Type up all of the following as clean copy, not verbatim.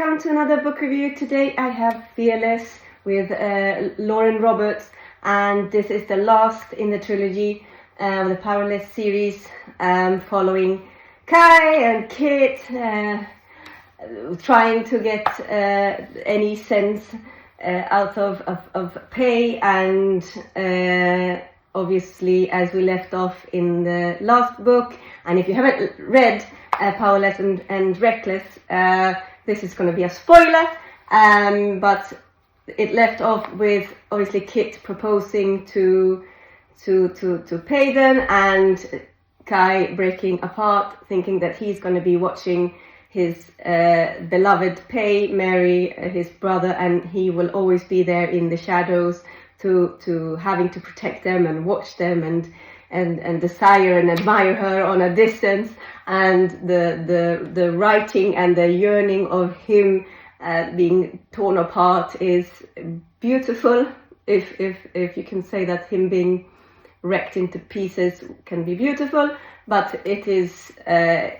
welcome to another book review. Today I have Fearless with Lauren Roberts, and this is the last in the trilogy of the Powerless series, following Kai and Kit trying to get any sense out of Pei, and obviously as we left off in the last book, and if you haven't read Powerless and Reckless, this is going to be a spoiler, but it left off with obviously Kit proposing to Payden, and Kai breaking apart, thinking that he's going to be watching his beloved Pei marry his brother, and he will always be there in the shadows to having to protect them and watch them and desire and admire her on a distance. And the writing and the yearning of him being torn apart is beautiful, if you can say that him being wrecked into pieces can be beautiful, but it is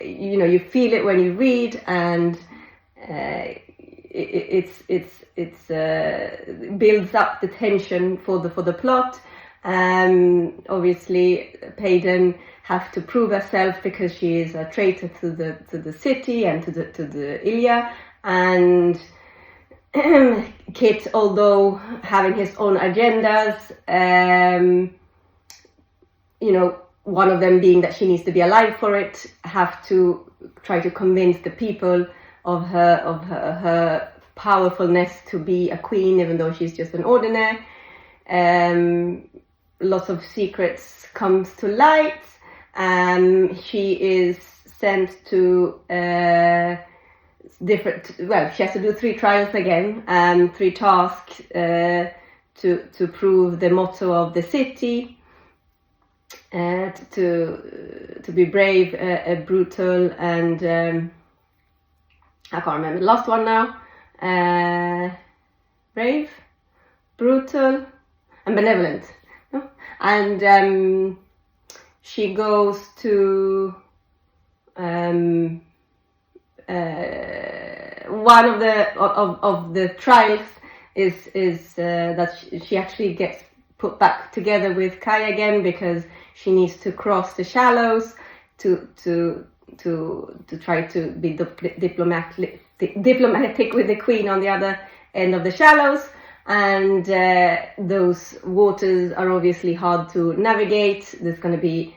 you feel it when you read, and it builds up the tension for the plot. Obviously Payden have to prove herself because she is a traitor to the city and to the Ilya, and Kit, although having his own agendas, one of them being that she needs to be alive for it, have to try to convince the people of her powerfulness to be a queen, even though she's just an ordinary. Lots of secrets comes to light. She is sent to she has to do 3 trials again, 3 tasks to prove the motto of the city, to be brave, brutal, and I can't remember the last one now. Brave, brutal, and benevolent. No? And she goes to one of the trials is that she actually gets put back together with Kai again, because she needs to cross the shallows to try to be diplomatic with the queen on the other end of the shallows. And those waters are obviously hard to navigate. There's going to be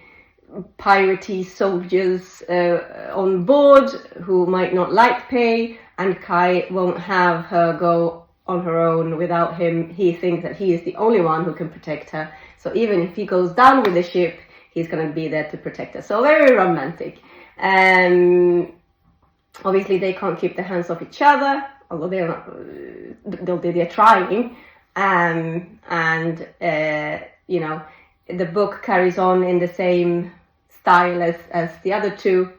piratey soldiers on board who might not like Pei, and Kai won't have her go on her own without him. He thinks that he is the only one who can protect her, so even if he goes down with the ship, he's going to be there to protect her. So very romantic. Obviously they can't keep their hands off each other, although they're trying, and the book carries on in the same style as the other two.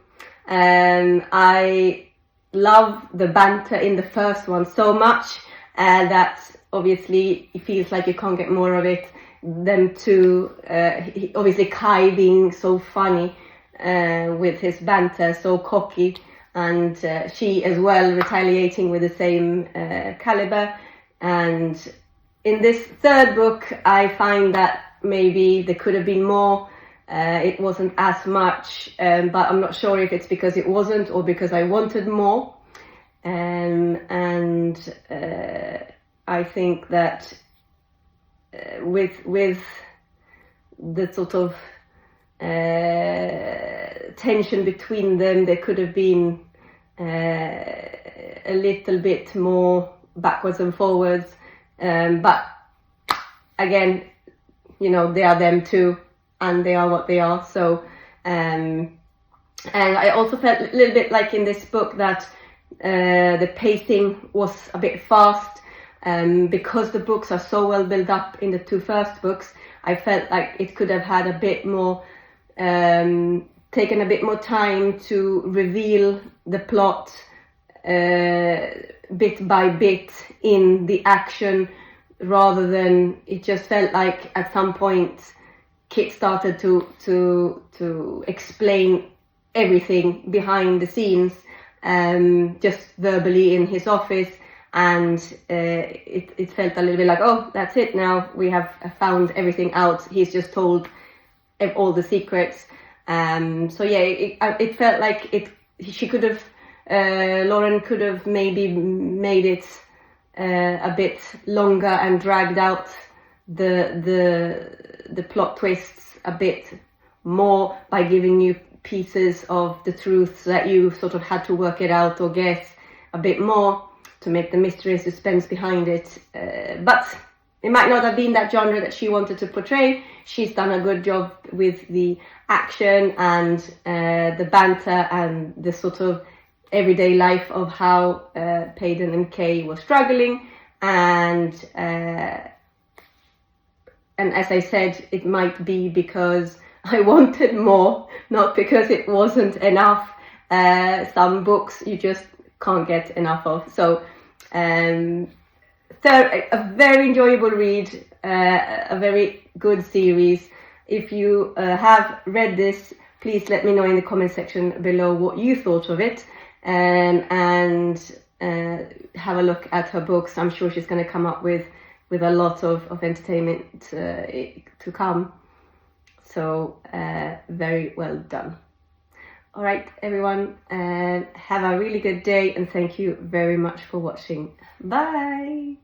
I love the banter in the first one so much that obviously it feels like you can't get more of it. Them two, obviously Kai being so funny with his banter, so cocky, and she as well retaliating with the same caliber. And in this third book I find that maybe there could have been more. It wasn't as much, but I'm not sure if it's because it wasn't or because I wanted more. And I think that with the sort of tension between them, there could have been a little bit more backwards and forwards, but again, they are them too, and they are what they are. So and I also felt a little bit like in this book that the pacing was a bit fast, because the books are so well built up in the 2 first books. I felt like it could have had a bit more, taken a bit more time to reveal the plot bit by bit in the action, rather than it just felt like at some point Kit started to explain everything behind the scenes, just verbally in his office, and it felt a little bit like, oh, that's it now, we have found everything out, he's just told all the secrets. So yeah, it felt like she could have, Lauren could have maybe made it a bit longer and dragged out the plot twists a bit more by giving you pieces of the truth, so that you sort of had to work it out or guess a bit more to make the mystery suspense behind it. But it might not have been that genre that she wanted to portray. She's done a good job with the action and the banter and the sort of everyday life of how Payden and Kay were struggling, and as I said, it might be because I wanted more, not because it wasn't enough. Some books you just can't get enough of. So a very enjoyable read, a very good series. If you have read this, please let me know in the comment section below what you thought of it, and have a look at her books. I'm sure she's going to come up with a lot of entertainment to come. So very well done. All right, everyone, have a really good day, and thank you very much for watching. Bye.